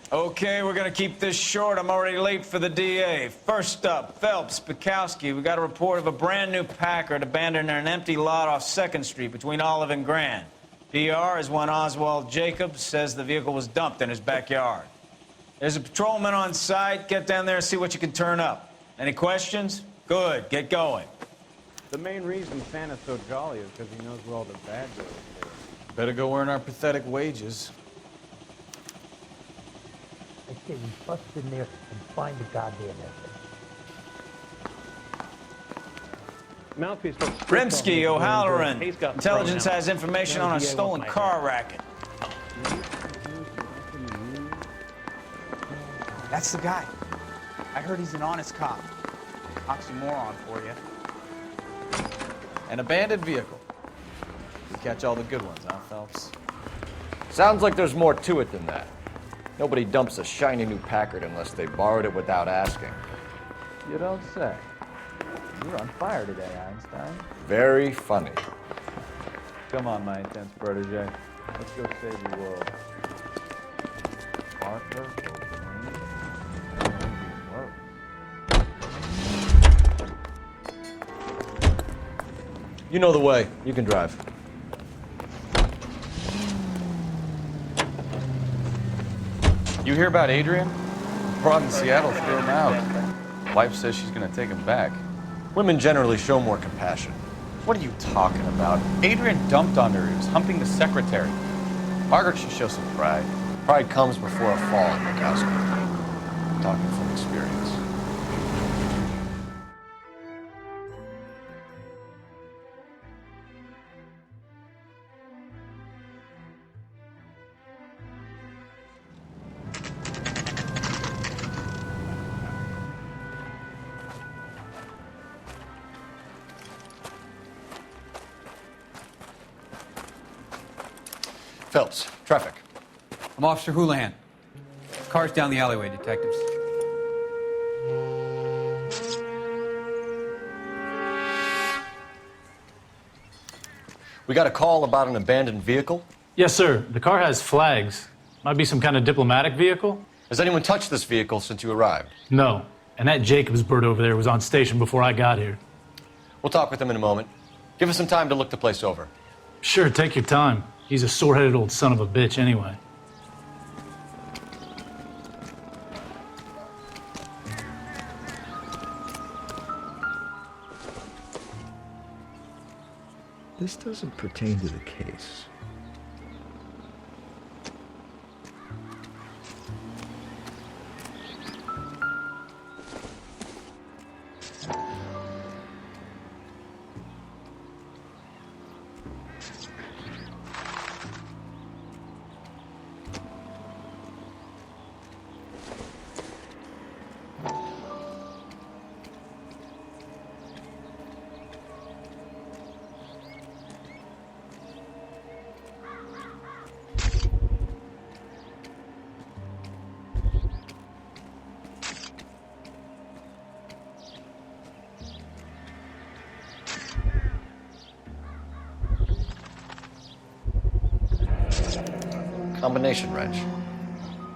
Okay, we're gonna keep this short. I'm already late for the DA. First up, Phelps, Bukowski. We got a report of a brand new Packard abandoned in an empty lot off 2nd Street between Olive and Grand. PR is one Oswald Jacobs says the vehicle was dumped in his backyard. There's a patrolman on site. Get down there and see what you can turn up. Any questions? Good, get going. The main reason Santa's so jolly is because he knows where all the bad girls live. Better go earn our pathetic wages. I say we bust in there and find the goddamn evidence. Mouthpiece. Brimsky, O'Halloran. Intelligence has information on a stolen car racket. That's the guy. I heard he's an honest cop. Oxymoron for you. An abandoned vehicle. You catch all the good ones, huh, Phelps? Sounds like there's more to it than that. Nobody dumps a shiny new Packard unless they borrowed it without asking. You don't say. You're on fire today, Einstein. Very funny. Come on, my intense protege. Let's go save the world. Parker, You know the way. You can drive. You hear about Adrian? Broad in Seattle threw him out. Wife says she's gonna take him back. Women generally show more compassion. What are you talking about? Adrian dumped on her. He was humping the secretary. Margaret should show some pride. Pride comes before a fall in Bukowski. I'm talking from experience. Phelps, traffic. I'm Officer Houlihan. Car's down the alleyway, detectives. We got a call about an abandoned vehicle. Yes, sir. The car has flags. Might be some kind of diplomatic vehicle. Has anyone touched this vehicle since you arrived? No. And that Jacobs bird over there was on station before I got here. We'll talk with him in a moment. Give us some time to look the place over. Sure, take your time. He's a sore-headed old son of a bitch anyway. This doesn't pertain to the case. Combination wrench.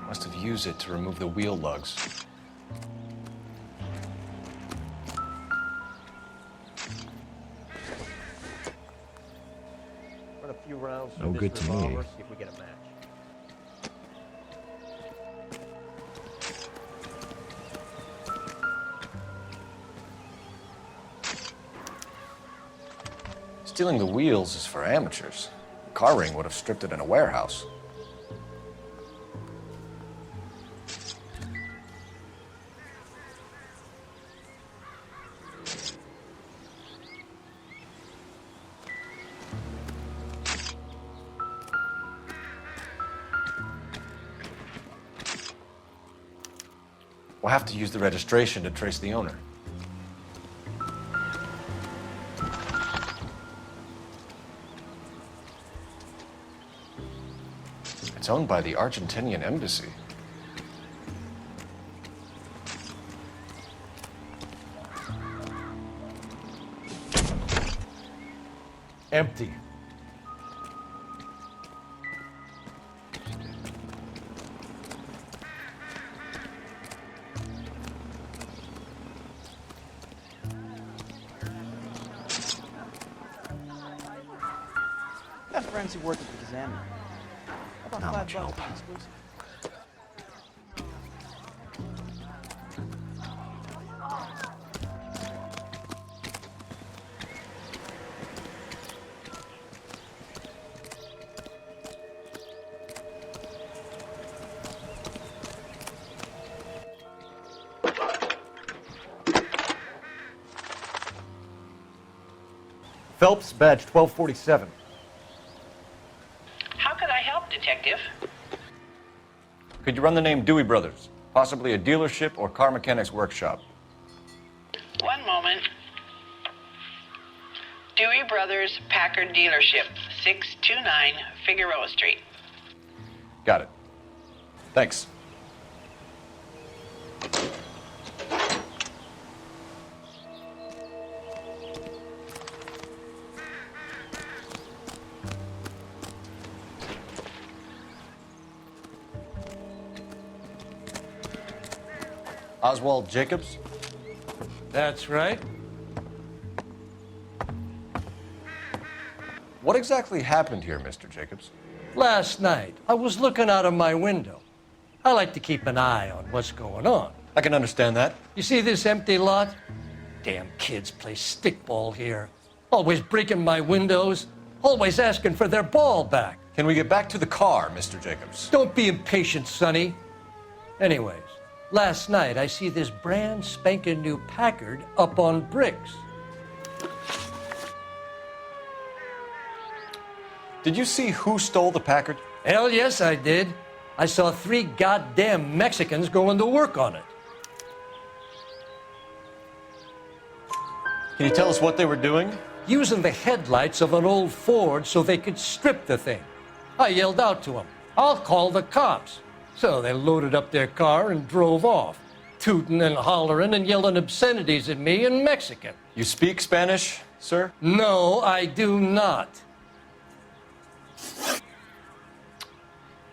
Must have used it to remove the wheel lugs. Run a few rounds. No good to me. See if we get a match. Stealing the wheels is for amateurs. The car ring would have stripped it in a warehouse. We'll have to use the registration to trace the owner. It's owned by the Argentinian embassy. Empty. got friends who work at the Examiner. How about Not much $5 help. for exclusive? Phelps, badge 1247. How can I help, Detective? Could you run the name Dewey Brothers? Possibly a dealership or car mechanics workshop. One moment. Dewey Brothers Packard Dealership, 629 Figueroa Street. Got it. Thanks. Oswald Jacobs? That's right. What exactly happened here, Mr. Jacobs? Last night, I was looking out of my window. I like to keep an eye on what's going on. I can understand that. You see this empty lot? Damn kids play stickball here. Always breaking my windows, always asking for their ball back. Can we get back to the car, Mr. Jacobs? Don't be impatient, Sonny. Anyways, last night I see this brand spanking new Packard up on bricks. Did you see who stole the Packard? Hell yes, I did. I saw 3 goddamn Mexicans going to work on it. Can you tell us what they were doing? Using the headlights of an old Ford so they could strip the thing. I yelled out to them, "I'll call the cops." So they loaded up their car and drove off, tooting and hollering and yelling obscenities at me in Mexican. You speak Spanish, sir? No, I do not.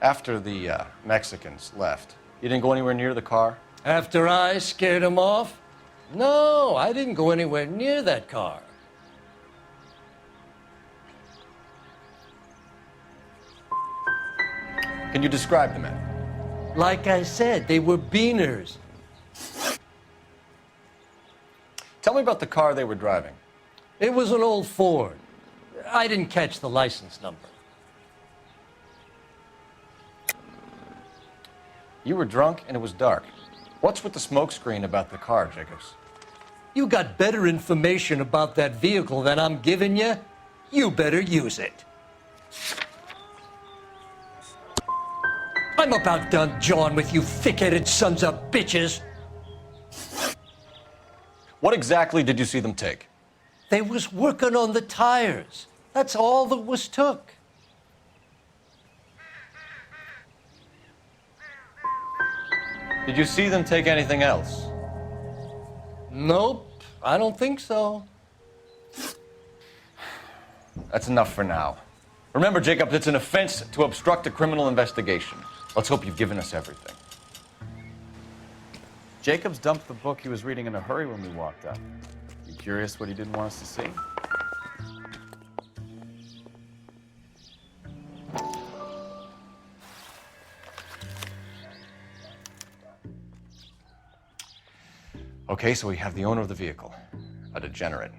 After the Mexicans left, you didn't go anywhere near the car? After I scared them off? No, I didn't go anywhere near that car. Can you describe the men? Like I said, they were beaners. Tell me about the car they were driving. It was an old Ford. I didn't catch the license number. You were drunk and it was dark. What's with the smoke screen about the car, Jacobs? You got better information about that vehicle than I'm giving you? You better use it. I'm about done jawing with you thick-headed sons of bitches. What exactly did you see them take? They was working on the tires. That's all that was took. Did you see them take anything else? Nope, I don't think so. That's enough for now. Remember, Jacob, it's an offense to obstruct a criminal investigation. Let's hope you've given us everything. Jacobs dumped the book he was reading in a hurry when we walked up. You curious what he didn't want us to see? Okay, so we have the owner of the vehicle, a degenerate.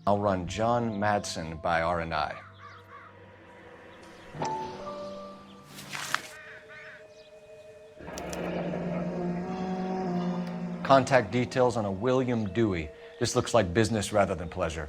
I'll run John Madsen by R&I. Contact details on a William Dewey. This looks like business rather than pleasure.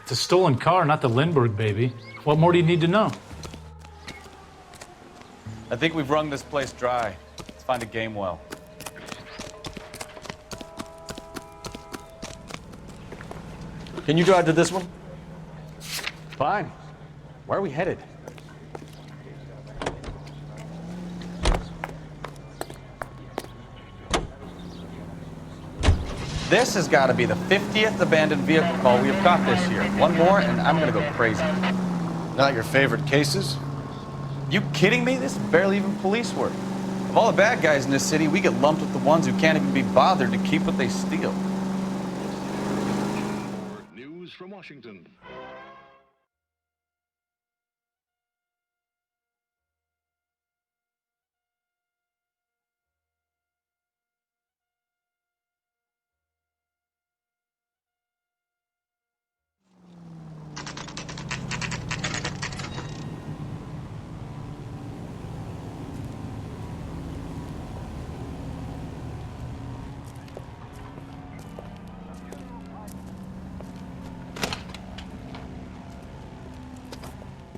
It's a stolen car, not the Lindbergh baby. What more do you need to know? I think we've wrung this place dry. Let's find a game well. Can you drive to this one? Fine. Where are we headed? This has got to be the 50th abandoned vehicle call we have caught this year. One more, and I'm going to go crazy. Not your favorite cases? You kidding me? This is barely even police work. Of all the bad guys in this city, we get lumped with the ones who can't even be bothered to keep what they steal. News from Washington.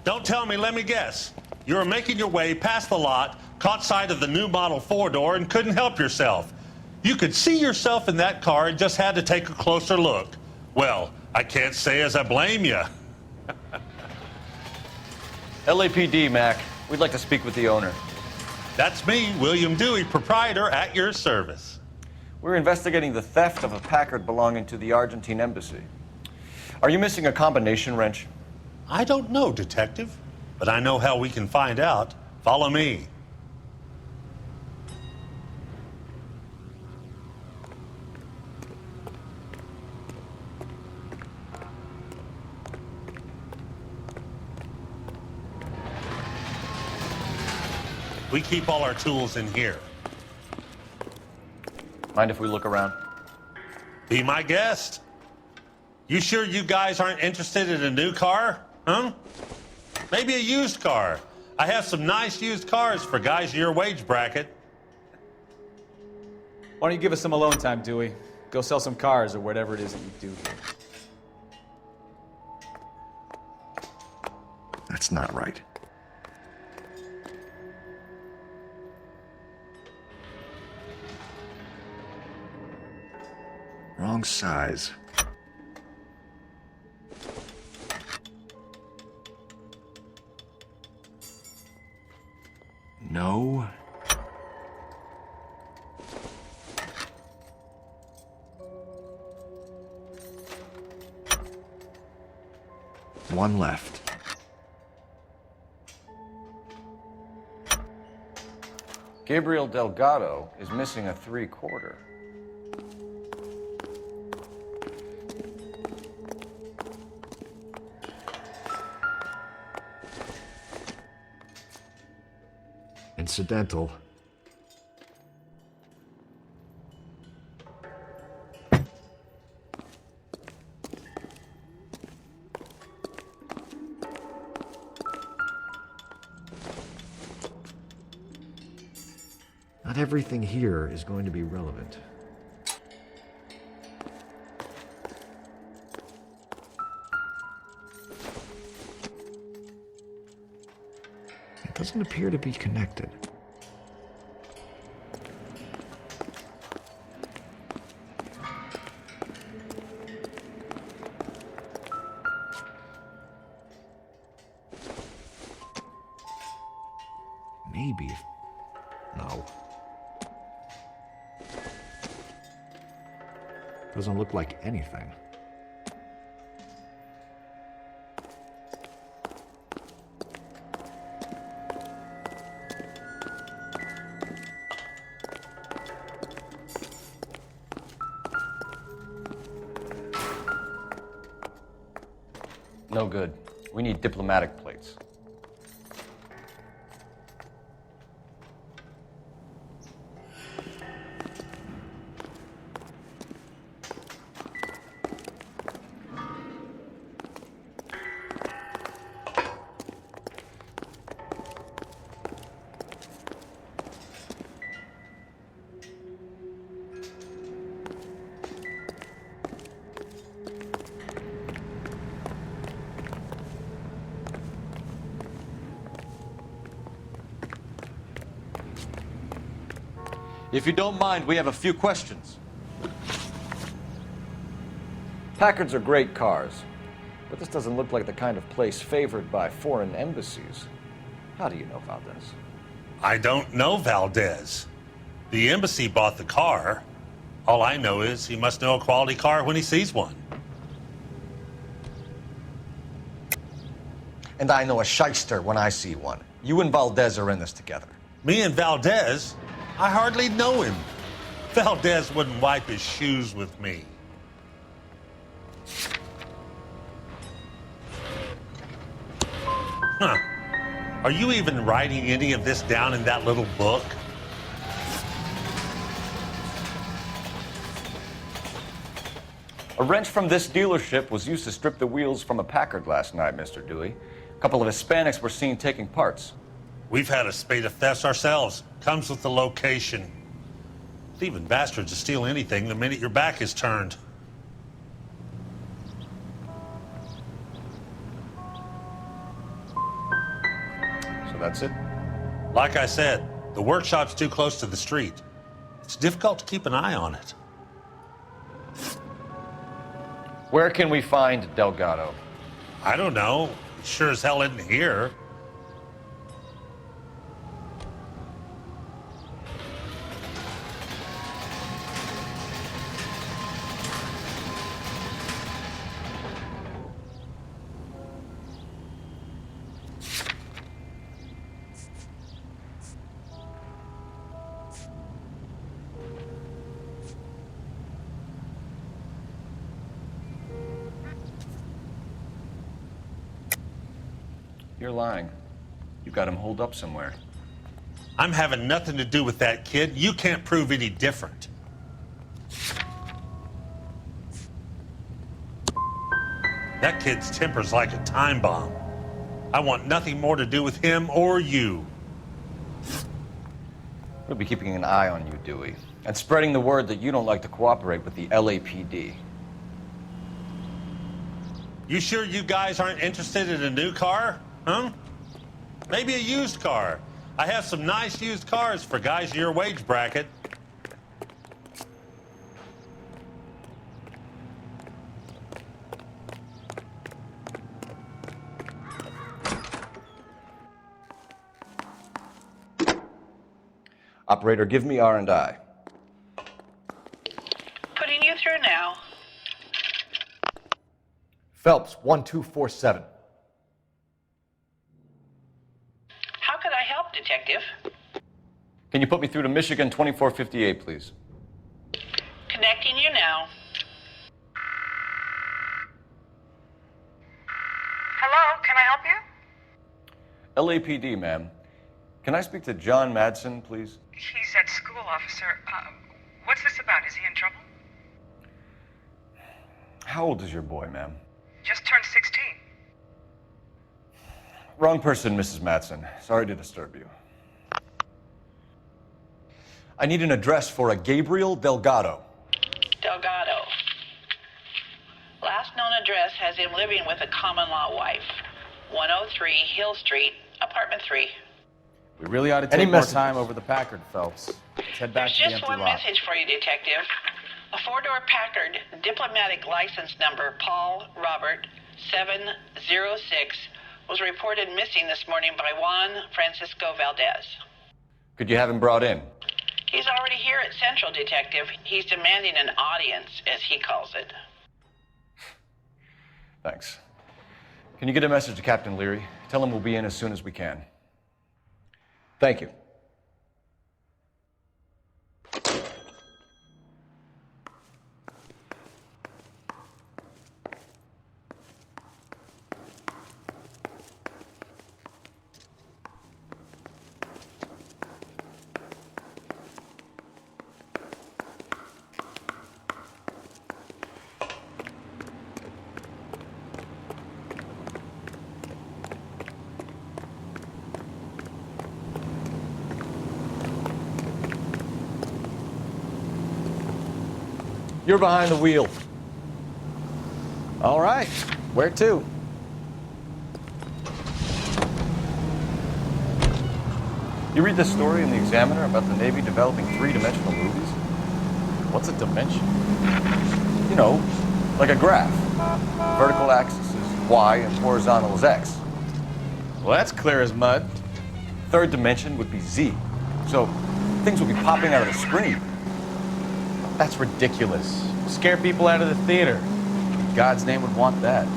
Don't tell me, let me guess. You were making your way past the lot, caught sight of the new model 4-door, and couldn't help yourself. You could see yourself in that car and just had to take a closer look. Well, I can't say as I blame you. LAPD, Mac. We'd like to speak with the owner. That's me, William Dewey, proprietor, at your service. We're investigating the theft of a Packard belonging to the Argentine embassy. Are you missing a combination wrench? I don't know, Detective, but I know how we can find out. Follow me. We keep all our tools in here. Mind if we look around? Be my guest. You sure you guys aren't interested in a new car? Huh? Maybe a used car. I have some nice used cars for guys in your wage bracket. Why don't you give us some alone time, Dewey? Go sell some cars or whatever it is that you do here. That's not right. Wrong size. No. One left. Gabriel Delgado is missing a 3/4. Incidental. Not everything here is going to be relevant. It doesn't appear to be connected. Maybe. No. Doesn't look like anything. No good. We need diplomatic plates. If you don't mind, we have a few questions. Packards are great cars, but this doesn't look like the kind of place favored by foreign embassies. How do you know about this? I don't know Valdez. The embassy bought the car. All I know is he must know a quality car when he sees one. And I know a shyster when I see one. You and Valdez are in this together. Me and Valdez? I hardly know him. Valdez wouldn't wipe his shoes with me. Huh. Are you even writing any of this down in that little book? A wrench from this dealership was used to strip the wheels from a Packard last night, Mr. Dewey. A couple of Hispanics were seen taking parts. We've had a spate of thefts ourselves. Comes with the location. Thieving bastards to steal anything the minute your back is turned. So that's it? Like I said, the workshop's too close to the street. It's difficult to keep an eye on it. Where can we find Delgado? I don't know. It sure as hell isn't here. You're lying. You got him holed up somewhere. I'm having nothing to do with that kid. You can't prove any different. That kid's temper's like a time bomb. I want nothing more to do with him or you. We'll be keeping an eye on you, Dewey, and spreading the word that you don't like to cooperate with the LAPD. You sure you guys aren't interested in a new car? Huh? Maybe a used car. I have some nice used cars for guys in your wage bracket. Operator, give me R&I. Putting you through now. Phelps, 1247. How could I help, Detective? Can you put me through to Michigan 2458, please? Connecting you now. Hello, can I help you? LAPD, ma'am. Can I speak to John Madsen, please? He's at school, officer. What's this about? Is he in trouble? How old is your boy, ma'am? Just turned 16. Wrong person, Mrs. Madsen. Sorry to disturb you. I need an address for a Gabriel Delgado. Delgado. Last known address has him living with a common-law wife. 103 Hill Street, apartment 3. We really ought to take more time over the Packard, Phelps. Let's head back There's to the just empty one lot. message for you, Detective. A four-door Packard, diplomatic license number Paul Robert 706, was reported missing this morning by Juan Francisco Valdez. Could you have him brought in? He's already here at Central, Detective. He's demanding an audience, as he calls it. Thanks. Can you get a message to Captain Leary? Tell him we'll be in as soon as we can. Thank you. You're behind the wheel. All right. Where to? You read this story in the Examiner about the Navy developing three-dimensional movies? What's a dimension? You know, like a graph. Vertical axis is Y and horizontal is X. Well, that's clear as mud. Third dimension would be Z. So things would be popping out of the screen. That's ridiculous. Scare people out of the theater. In God's name would want that.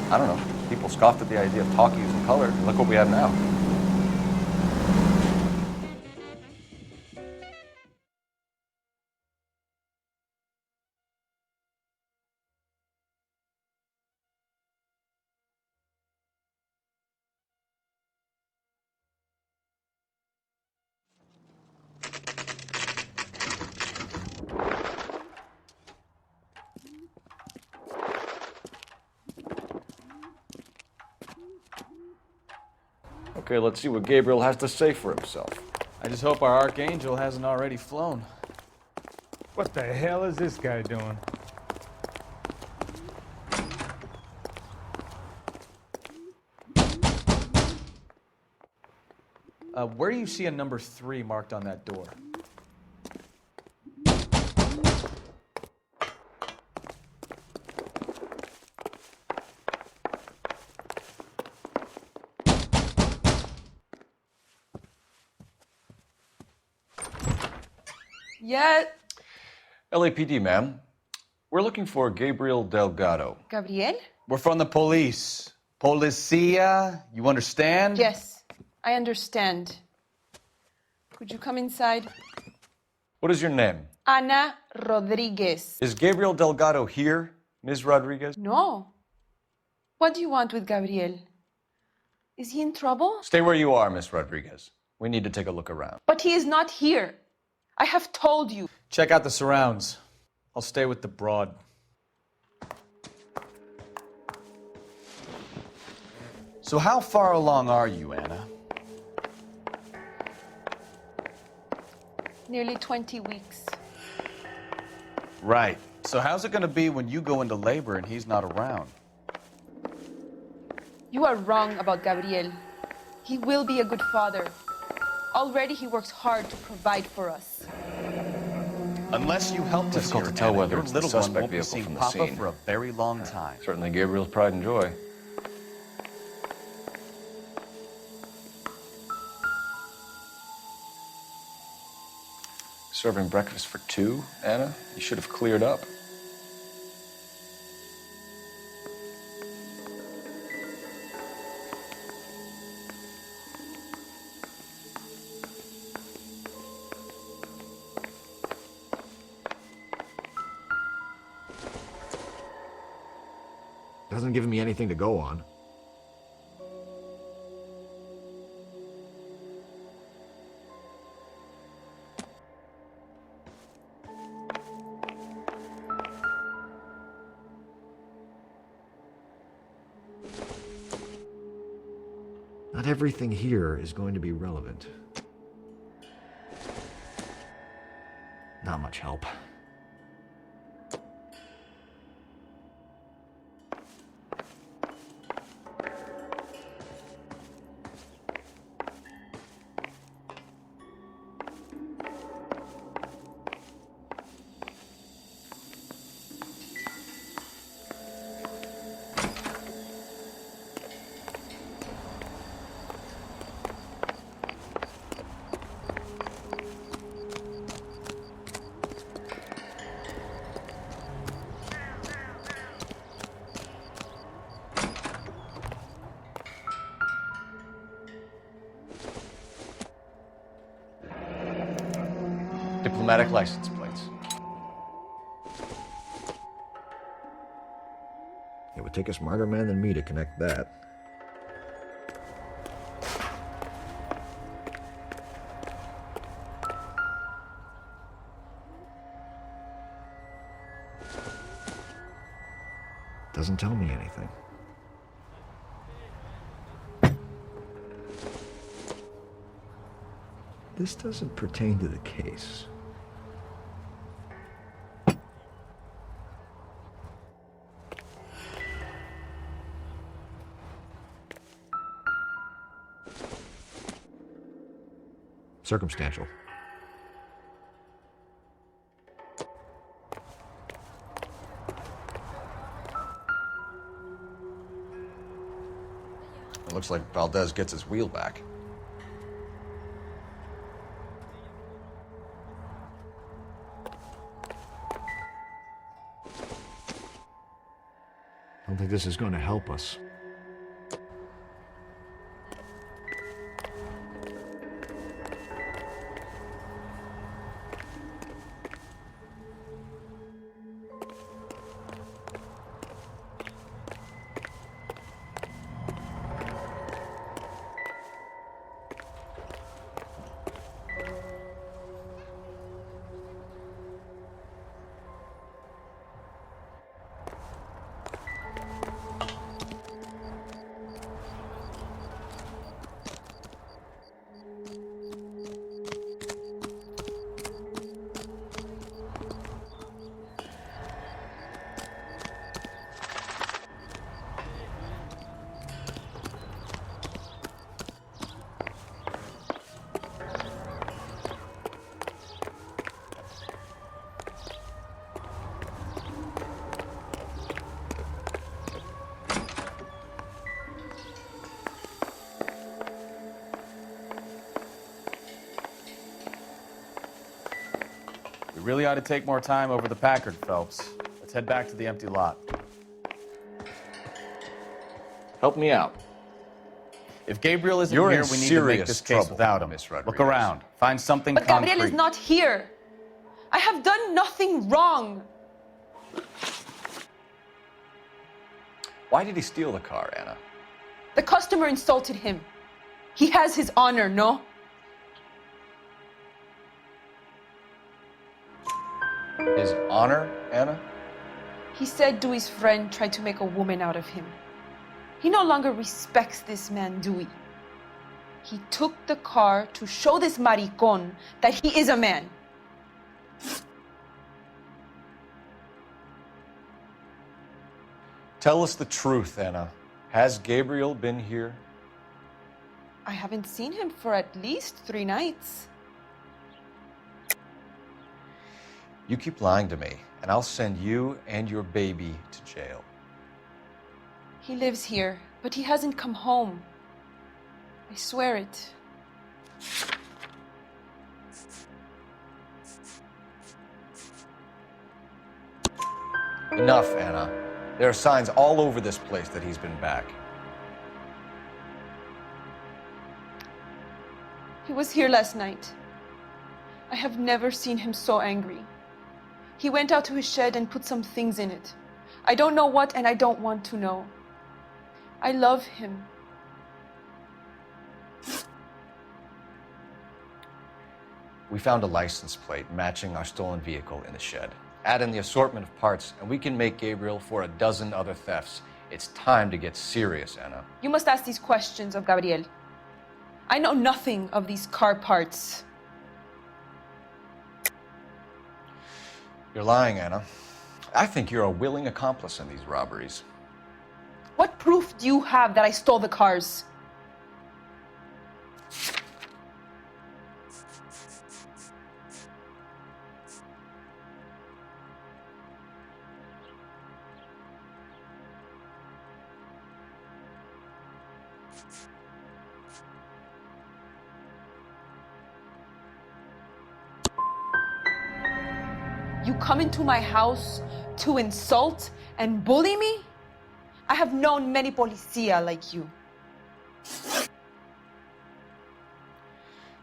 I don't know. People scoffed at the idea of talkies in color. Look what we have now. Okay, let's see what Gabriel has to say for himself. I just hope our archangel hasn't already flown. What the hell is this guy doing? Where do you see a number 3 marked on that door? Yeah. LAPD, ma'am. We're looking for Gabriel Delgado. Gabriel? We're from the police. Policia, you understand? Yes, I understand. Could you come inside? What is your name? Ana Rodriguez. Is Gabriel Delgado here, Ms. Rodriguez? No. What do you want with Gabriel? Is he in trouble? Stay where you are, Ms. Rodriguez. We need to take a look around. But he is not here. I have told you. Check out the surrounds. I'll stay with the broad. So how far along are you, Anna? Nearly 20 weeks. Right. So how's it going to be when you go into labor and he's not around? You are wrong about Gabriel. He will be a good father. Already he works hard to provide for us. Unless you help us Difficult here, to tell Anna, whether your it's the little one suspect won't be vehicle seeing from the Papa scene. for a very long time. Certainly Gabriel's pride and joy. Serving breakfast for 2, Anna? You should have cleared up. Doesn't give me anything to go on. Not everything here is going to be relevant. Not much help. Diplomatic license plates. It would take a smarter man than me to connect that. Doesn't tell me anything. This doesn't pertain to the case. Circumstantial. It looks like Valdez gets his wheel back. don't think this is going to help us. We really ought to take more time over the Packard, Phelps. Let's head back to the empty lot. Help me out. If Gabriel isn't You're here, in we need to make serious this case trouble, without him. Miss Rodriguez. Look around. Find something But concrete. Gabriel is not here. I have done nothing wrong. Why did he steal the car, Anna? The customer insulted him. He has his honor, no? His honor, Anna? He said Dewey's friend tried to make a woman out of him. He no longer respects this man, Dewey. He took the car to show this maricón that he is a man. Tell us the truth, Anna. Has Gabriel been here? I haven't seen him for at least 3 nights. You keep lying to me, and I'll send you and your baby to jail. He lives here, but he hasn't come home. I swear it. Enough, Anna. There are signs all over this place that he's been back. He was here last night. I have never seen him so angry. He went out to his shed and put some things in it. I don't know what, and I don't want to know. I love him. We found a license plate matching our stolen vehicle in the shed. Add in the assortment of parts, and we can make Gabriel for a dozen other thefts. It's time to get serious, Anna. You must ask these questions of Gabriel. I know nothing of these car parts. You're lying, Anna. I think you're a willing accomplice in these robberies. What proof do you have that I stole the cars? You come into my house to insult and bully me? I have known many policia like you.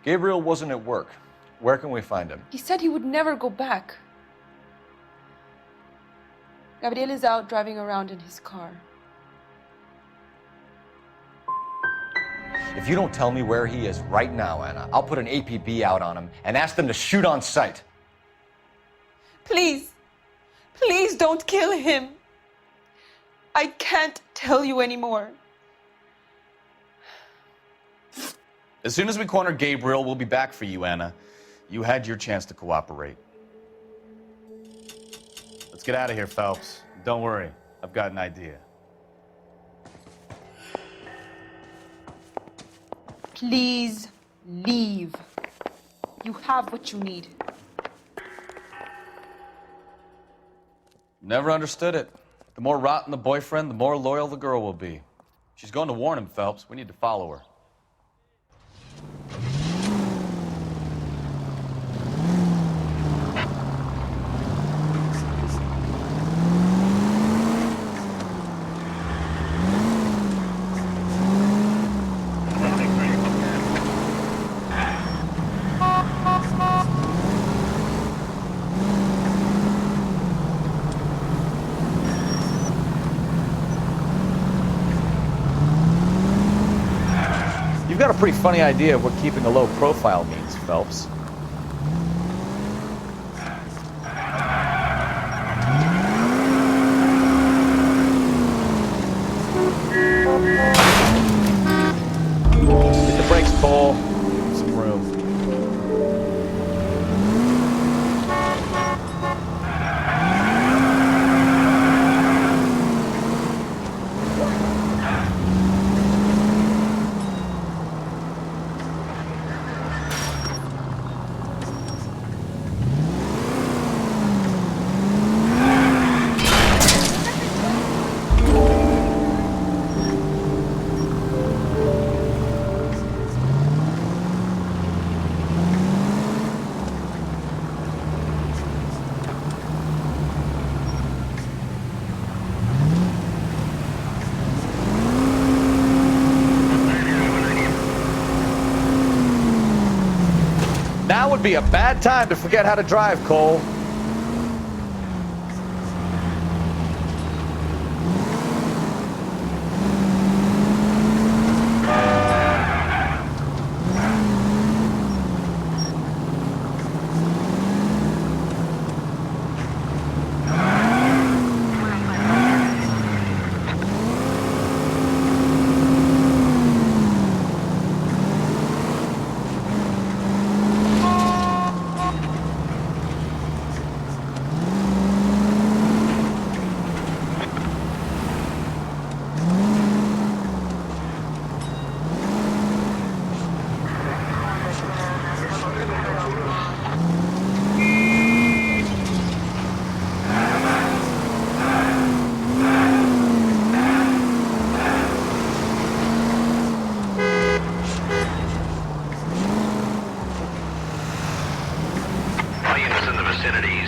Gabriel wasn't at work. Where can we find him? He said he would never go back. Gabriel is out driving around in his car. If you don't tell me where he is right now, Anna, I'll put an APB out on him and ask them to shoot on sight. Please, please don't kill him. I can't tell you anymore. As soon as we corner Gabriel, we'll be back for you, Anna. You had your chance to cooperate. Let's get out of here, Phelps. Don't worry, I've got an idea. Please leave. You have what you need. Never understood it. The more rotten the boyfriend, the more loyal the girl will be. She's going to warn him, Phelps. We need to follow her. got a pretty funny idea of what keeping a low profile means, Phelps. Hit the brakes, Cole. Some room. Now would be a bad time to forget how to drive, Cole.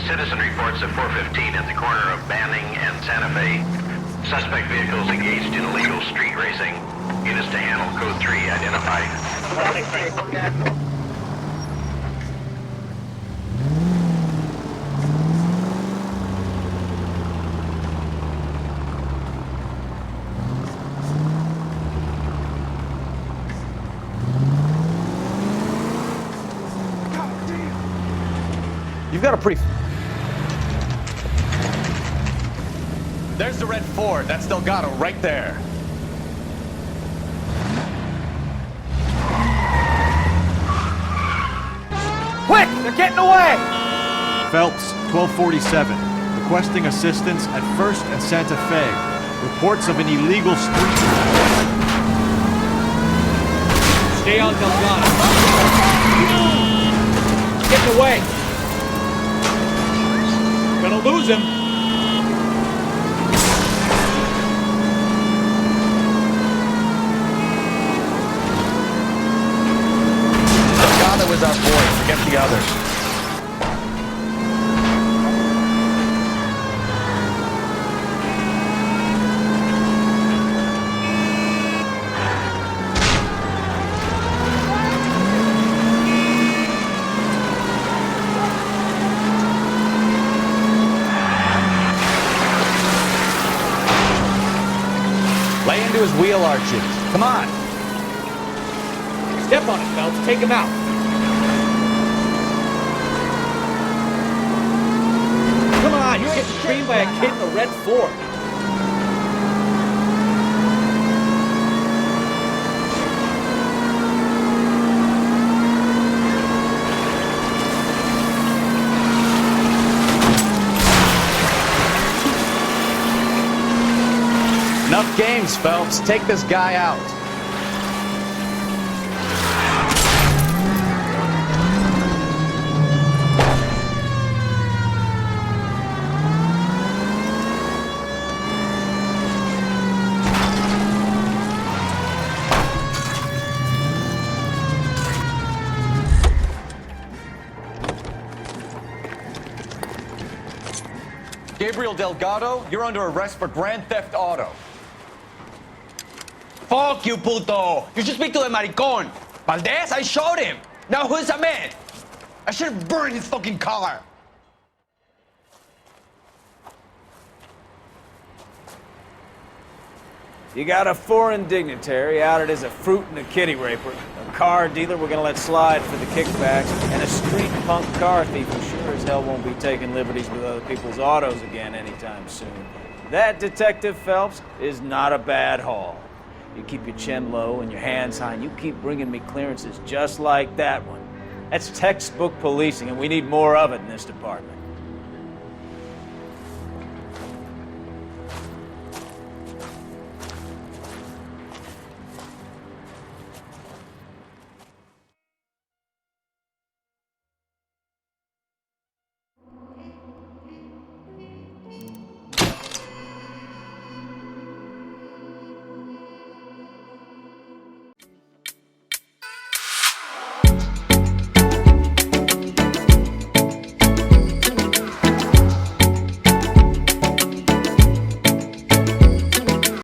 Citizen reports at 415 at the corner of Banning and Santa Fe. Suspect vehicles engaged in illegal street racing. Units to handle code 3 identified. You've got a pretty... There's the red Ford. That's Delgado right there. Quick! They're getting away! Phelps, 1247. Requesting assistance at 1st and Santa Fe. Reports of an illegal street... Stay on Delgado. Getting away! Gonna lose him. Delgado is our boy. Forget the others. Lay into his wheel arches. Come on. Step on it, Phelps. Take him out. Come on, you're getting creamed by a kid in a red Ford. Enough games, Phelps. Take this guy out. Gabriel Delgado, you're under arrest for grand theft auto. Fuck you, puto! You should speak to the maricon! Valdez, I shot him! Now who's a man? I should have burned his fucking car! You got a foreign dignitary outed as a fruit and a kitty raper, a car dealer we're gonna let slide for the kickbacks, and a street punk car thief who sure as hell won't be taking liberties with other people's autos again anytime soon. That, Detective Phelps, is not a bad haul. You keep your chin low and your hands high, and you keep bringing me clearances just like that one. That's textbook policing, and we need more of it in this department.